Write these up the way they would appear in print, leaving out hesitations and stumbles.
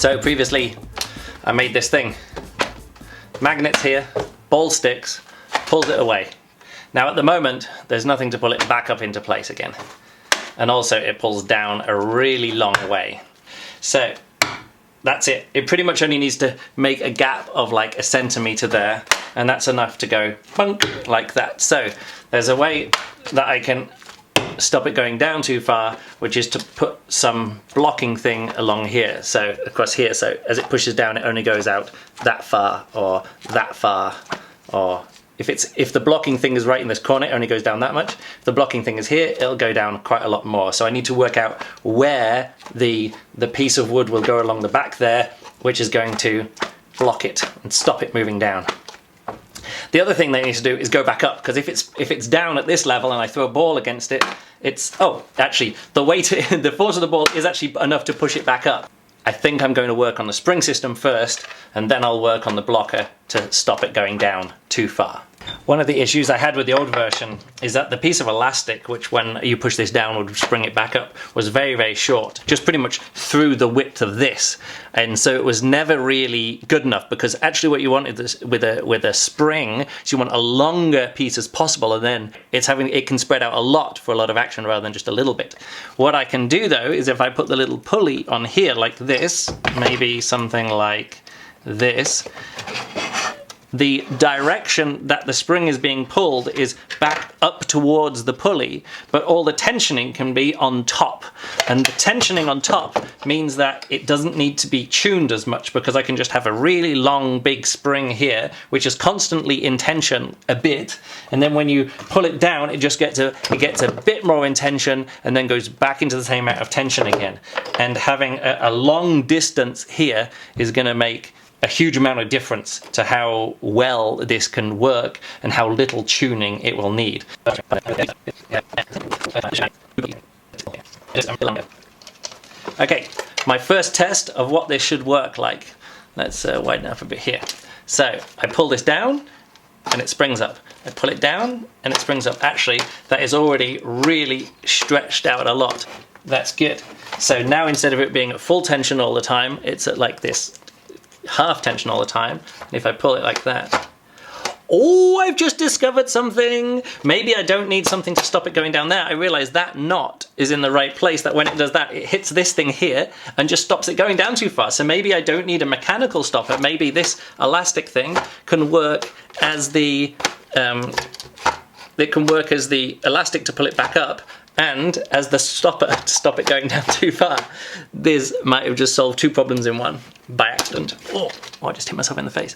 So previously I made this thing. Magnets here, ball sticks, pulls it away. Now at the moment there's nothing to pull it back up into place again. And also it pulls down a really long way. So that's it. It pretty much only needs to make a gap of like 1 centimeter there, and that's enough to go bunk like that. So there's a way that I can stop it going down too far, which is to put some blocking thing along here, so across here, so as it pushes down it only goes out that far, or if the blocking thing is right in this corner it only goes down that much. If the blocking thing is here it'll go down quite a lot more, so I need to work out where the piece of wood will go along the back there, which is going to block it and stop it moving down. The other thing they need to do is go back up, because if it's down at this level and I throw a ball against it, actually the weight, the force of the ball is actually enough to push it back up. I think I'm going to work on the spring system first, and then I'll work on the blocker to stop it going down too far. One of the issues I had with the old version is that the piece of elastic, which when you push this down would spring it back up, was very, very short, just pretty much through the width of this. And so it was never really good enough, because actually what you want with a spring is you want a longer piece as possible, and then it can spread out a lot for a lot of action rather than just a little bit. What I can do though is if I put the little pulley on here like this, maybe something like this, the direction that the spring is being pulled is back up towards the pulley, but all the tensioning can be on top. And the tensioning on top means that it doesn't need to be tuned as much, because I can just have a really long big spring here, which is constantly in tension a bit, and then when you pull it down it gets a bit more in tension and then goes back into the same amount of tension again. And having a long distance here is going to make a huge amount of difference to how well this can work and how little tuning it will need. Okay, my first test of what this should work like. Let's widen up a bit here. So I pull this down and it springs up. I pull it down and it springs up. Actually, that is already really stretched out a lot. That's good. So now instead of it being at full tension all the time, it's at like this half tension all the time. And if I pull it like that, oh, I've just discovered something. Maybe I don't need something to stop it going down there. I realize that knot is in the right place, that when it does that, it hits this thing here and just stops it going down too far. So maybe I don't need a mechanical stopper. Maybe this elastic thing can work as the elastic to pull it back up, and as the stopper to stop it going down too far. This might have just solved two problems in one by accident. Oh, I just hit myself in the face.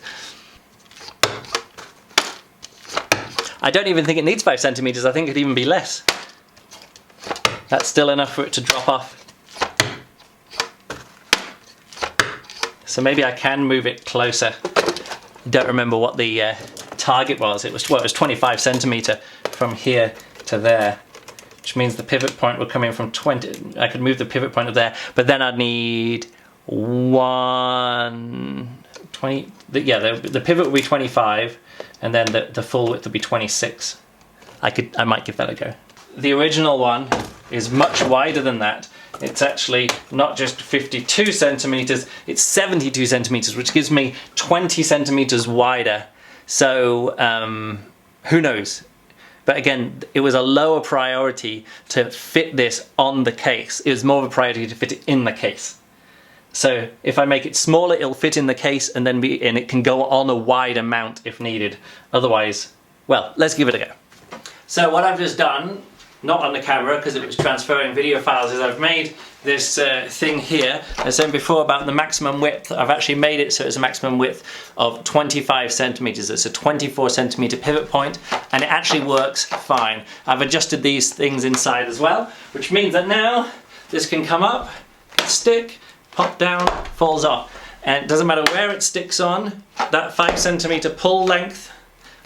I don't even think it needs 5 centimeters. I think it'd even be less. That's still enough for it to drop off. So maybe I can move it closer. Don't remember what the target was. It was 25 centimeter from here to there, which means the pivot point would come in from 20. I could move the pivot point up there, but then I'd need 20. The pivot would be 25, and then the full width would be 26. I might give that a go. The original one is much wider than that. It's actually not just 52 centimeters, it's 72 centimeters, which gives me 20 centimeters wider. So who knows? But again, it was a lower priority to fit this on the case. It was more of a priority to fit it in the case. So if I make it smaller, it'll fit in the case, and it can go on a wider mount if needed. Otherwise, well, let's give it a go. So what I've just done, not on the camera because it was transferring video files, is I've made this thing here. I said before about the maximum width. I've actually made it so it's a maximum width of 25 centimeters. It's a 24 centimeter pivot point, and it actually works fine. I've adjusted these things inside as well, which means that now this can come up, stick, pop down, falls off. And it doesn't matter where it sticks on, that 5 centimeter pull length,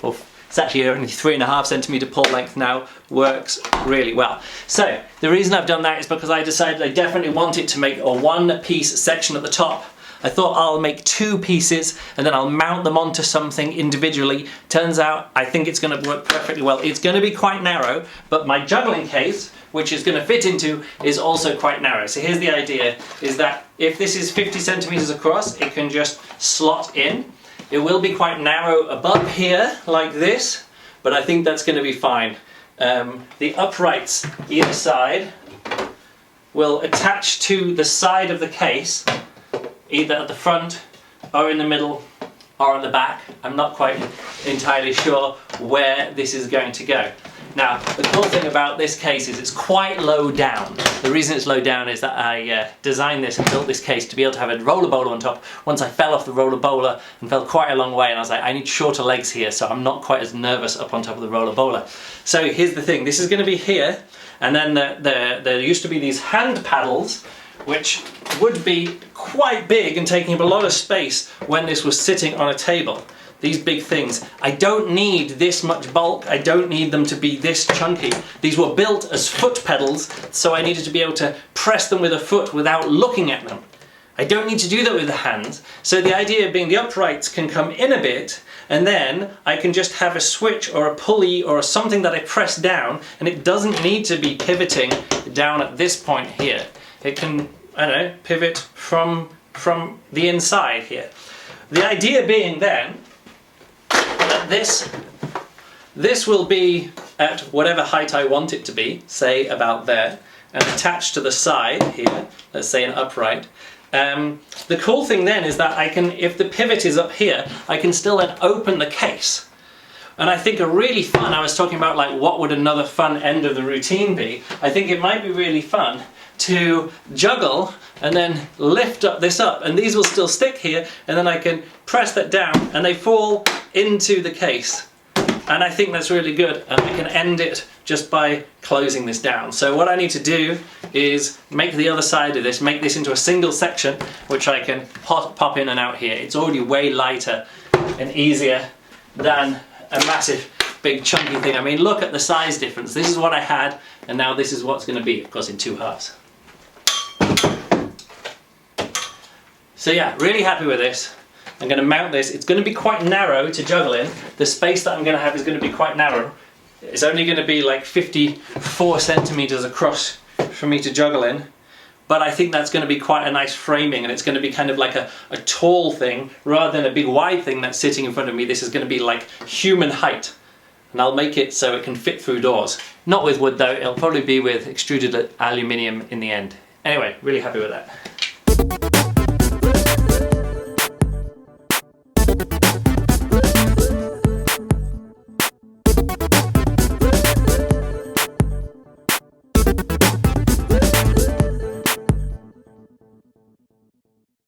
or it's actually only 3.5 centimeter pull length now, works really well. So the reason I've done that is because I decided I definitely wanted to make a one piece section at the top I thought I'll make 2 pieces and then I'll mount them onto something individually. Turns out I think it's going to work perfectly well. It's going to be quite narrow, but my juggling case, which is going to fit into, is also quite narrow. So here's the idea, is that if this is 50 centimeters across, it can just slot in. It will be quite narrow above here, like this, but I think that's going to be fine. The uprights either side will attach to the side of the case, either at the front or in the middle or at the back. I'm not quite entirely sure where this is going to go. Now, the cool thing about this case is it's quite low down. The reason it's low down is that I designed this and built this case to be able to have a roller bowler on top. Once I fell off the roller bowler and fell quite a long way, and I was like, I need shorter legs here, so I'm not quite as nervous up on top of the roller bowler. So here's the thing, this is going to be here, and then there used to be these hand paddles, which would be quite big and taking up a lot of space when this was sitting on a table. These big things. I don't need this much bulk, I don't need them to be this chunky. These were built as foot pedals, so I needed to be able to press them with a foot without looking at them. I don't need to do that with the hands, so the idea being the uprights can come in a bit, and then I can just have a switch or a pulley or something that I press down, and it doesn't need to be pivoting down at this point here. It can, I don't know, pivot from the inside here. The idea being then, that this will be at whatever height I want it to be, say about there, and attached to the side here, let's say an upright. The cool thing then is that I can, if the pivot is up here, I can still then open the case. And I think I was talking about like what would another fun end of the routine be. I think it might be really fun to juggle and then lift this up, and these will still stick here, and then I can press that down and they fall into the case. And I think that's really good, and I can end it just by closing this down. So what I need to do is make the other side of this, make this into a single section, which I can pop in and out here. It's already way lighter and easier than a massive big chunky thing. I mean, look at the size difference. This is what I had, and now this is what's going to be, of course, in 2 halves. So yeah, really happy with this. I'm going to mount this. It's going to be quite narrow to juggle in. The space that I'm going to have is going to be quite narrow. It's only going to be like 54 centimeters across for me to juggle in. But I think that's going to be quite a nice framing, and it's going to be kind of like a tall thing rather than a big wide thing that's sitting in front of me. This is going to be like human height. And I'll make it so it can fit through doors. Not with wood though, it'll probably be with extruded aluminium in the end. Anyway, really happy with that.